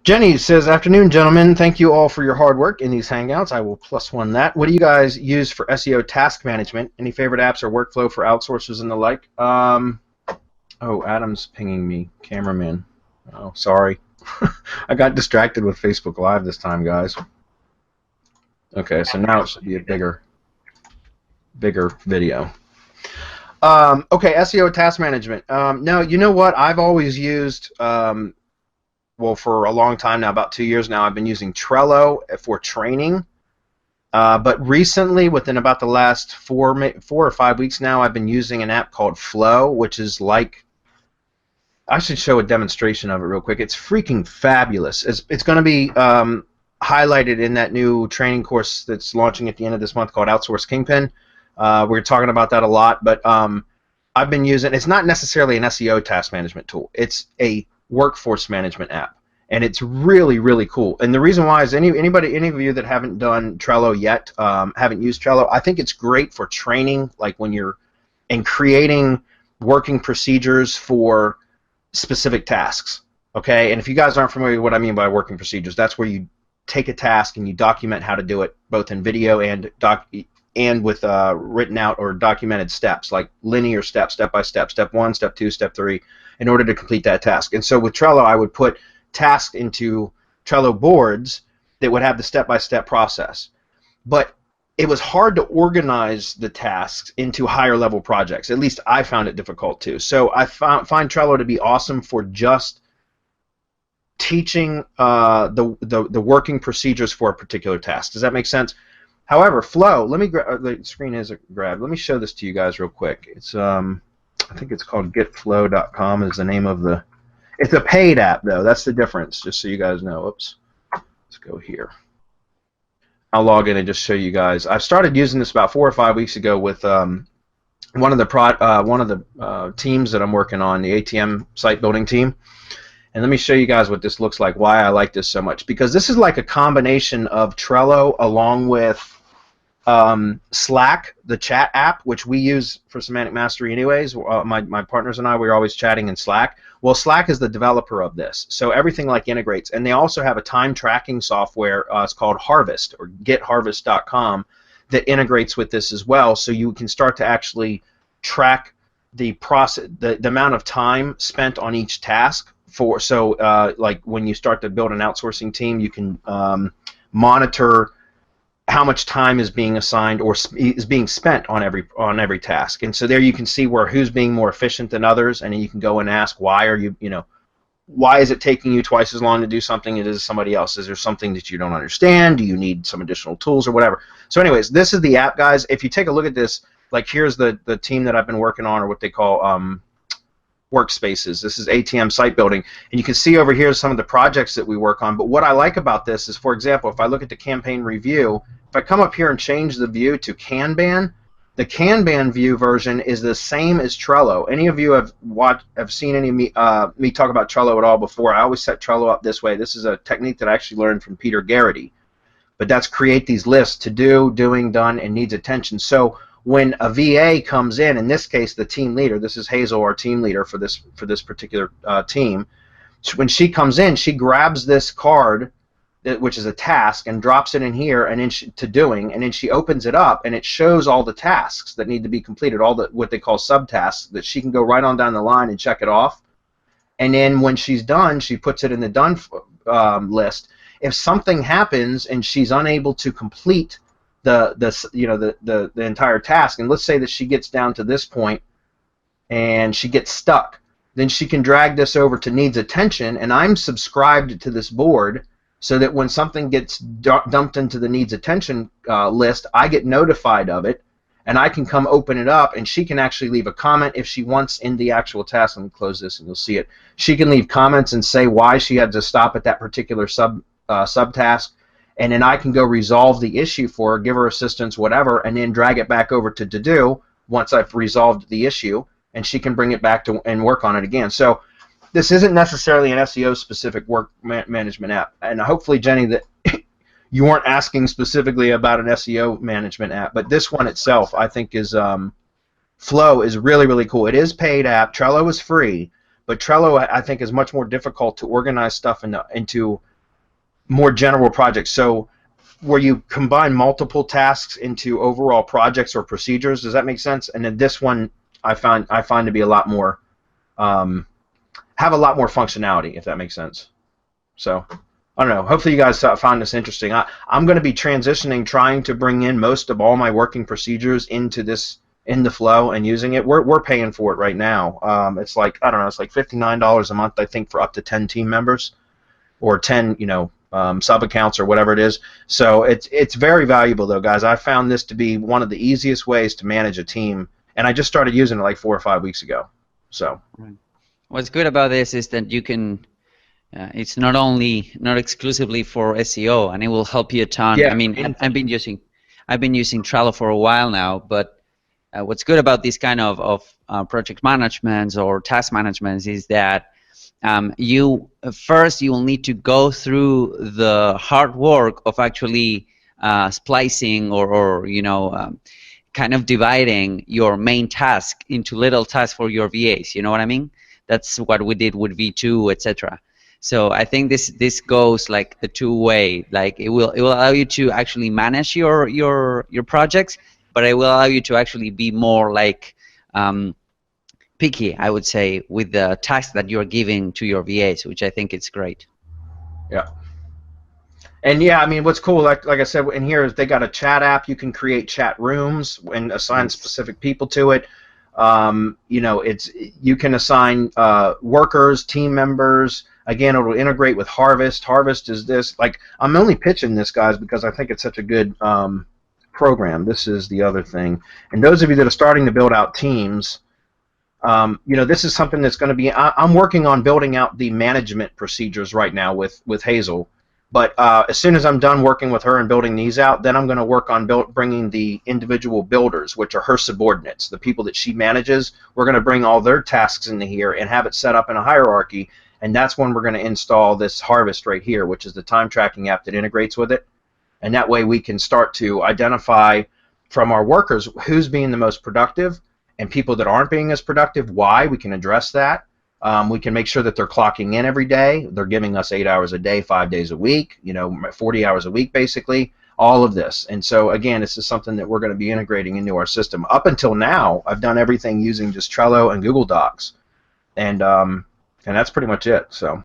Jenny says, afternoon, gentlemen. Thank you all for your hard work in these Hangouts. I will +1 that. What do you guys use for SEO task management? Any favorite apps or workflow for outsourcers and the like? Oh, Adam's pinging me. Cameraman. Oh, sorry. I got distracted with Facebook Live this time, guys. Okay, so now it should be a bigger video. Okay, SEO task management. No, you know what? I've always used... well, for a long time now, about 2 years now, I've been using Trello for training. But recently, within about the last 4 or 5 weeks now, I've been using an app called Flow, which is like, I should show a demonstration of it real quick. It's freaking fabulous. It's going to be highlighted in that new training course that's launching at the end of this month called Outsource Kingpin. We're talking about that a lot, but I've been using, it's not necessarily an SEO task management tool. It's a workforce management app, and it's really, really cool. And the reason why is any of you that haven't done Trello yet, haven't used Trello, I think it's great for training, like when you're creating working procedures for specific tasks. Okay, and if you guys aren't familiar with what I mean by working procedures, that's where you take a task and you document how to do it, both in video and with written out or documented steps, like linear steps, step by step, step 1, step 2, step 3, in order to complete that task. And so with Trello, I would put tasks into Trello boards that would have the step-by-step process. But it was hard to organize the tasks into higher level projects. At least I found it difficult to. So I find Trello to be awesome for just teaching the working procedures for a particular task. Does that make sense? However, Flow, let me the screen is grabbed. Let me show this to you guys real quick. It's I think it's called getflow.com is the name of the. It's a paid app though. That's the difference. Just so you guys know. Oops. Let's go here. I'll log in and just show you guys. I started using this about 4 or 5 weeks ago with one of the teams that I'm working on, the ATM site building team. And let me show you guys what this looks like. Why I like this so much, because this is like a combination of Trello along with Slack, the chat app, which we use for Semantic Mastery anyways. My partners and I, we're always chatting in Slack. Well, Slack is the developer of this, so everything like integrates. And they also have a time tracking software. It's called Harvest, or getharvest.com, that integrates with this as well, so you can start to actually track the process, the amount of time spent on each task. Like when you start to build an outsourcing team, you can monitor how much time is being assigned or is being spent on every task. And so there you can see who's being more efficient than others, and then you can go and ask, why are why is it taking you twice as long to do something as somebody else? Is there something that you don't understand? Do you need some additional tools or whatever? So anyways, this is the app, guys. If you take a look at this, like here's the team that I've been working on, or what they call workspaces. This is ATM site building, and you can see over here some of the projects that we work on. But what I like about this is, for example, if I look at the campaign review, if I come up here and change the view to Kanban, the Kanban view version is the same as Trello. Any of you have seen any me talk about Trello at all before? I always set Trello up this way. This is a technique that I actually learned from Peter Garrity. But that's create these lists: to do, doing, done, and needs attention. So when a VA comes in this case the team leader, this is Hazel, our team leader for this particular team, when she comes in, she grabs this card, which is a task, and drops it in here, and then to doing, and then she opens it up, and it shows all the tasks that need to be completed, all the what they call subtasks, that she can go right on down the line and check it off. And then when she's done, she puts it in the done list. If something happens and she's unable to complete the entire task, and let's say that she gets down to this point and she gets stuck, then she can drag this over to needs attention, and I'm subscribed to this board, so that when something gets dumped into the needs attention list, I get notified of it, and I can come open it up, and she can actually leave a comment if she wants in the actual task. Let me close this and you'll see it. She can leave comments and say why she had to stop at that particular subtask, and then I can go resolve the issue for her, give her assistance, whatever, and then drag it back over to do once I've resolved the issue, and she can bring it back to and work on it again. So this isn't necessarily an SEO-specific work management app, and hopefully, Jenny, that you weren't asking specifically about an SEO management app, but this one itself, I think, is Flow is really, really cool. It is paid app. Trello is free, but Trello, I think, is much more difficult to organize stuff into more general projects. So where you combine multiple tasks into overall projects or procedures. Does that make sense? And then this one I find to be a lot more um, have a lot more functionality, if that makes sense. So I don't know. Hopefully you guys found this interesting. I'm going to be transitioning, trying to bring in most of all my working procedures into this in the flow and using it. We're paying for it right now. It's like I don't know. It's like $59 a month, I think, for up to 10 team members or 10 sub accounts or whatever it is. So it's very valuable though, guys. I found this to be one of the easiest ways to manage a team, and I just started using it like 4 or 5 weeks ago. So what's good about this is that you can. It's not exclusively for SEO, and it will help you a ton. yeah, I mean, I've been using Trello for a while now, but what's good about this kind of project management or task management is that you will need to go through the hard work of actually splicing or kind of dividing your main task into little tasks for your VAs. You know what I mean? That's what we did with V2, etc. So I think this goes like the two-way. Like it will allow you to actually manage your projects, but it will allow you to actually be more like picky, I would say, with the tasks that you're giving to your VAs, which I think it's great. yeah. And yeah, I mean, what's cool, like I said, in here is they got a chat app. You can create chat rooms and assign specific people to it. You can assign workers, team members. Again, it'll integrate with Harvest. Harvest is this. Like, I'm only pitching this, guys, because I think it's such a good program. This is the other thing. And those of you that are starting to build out teams, this is something that's going to be. I'm working on building out the management procedures right now with Hazel. But as soon as I'm done working with her and building these out, then I'm going to work on bringing the individual builders, which are her subordinates, the people that she manages. We're going to bring all their tasks into here and have it set up in a hierarchy. And that's when we're going to install this Harvest right here, which is the time tracking app that integrates with it. And that way we can start to identify from our workers who's being the most productive and people that aren't being as productive, why. We can address that. We can make sure that they're clocking in every day. They're giving us 8 hours a day, 5 days a week, 40 hours a week, basically, all of this. And so, again, this is something that we're going to be integrating into our system. Up until now, I've done everything using just Trello and Google Docs. And that's pretty much it. So.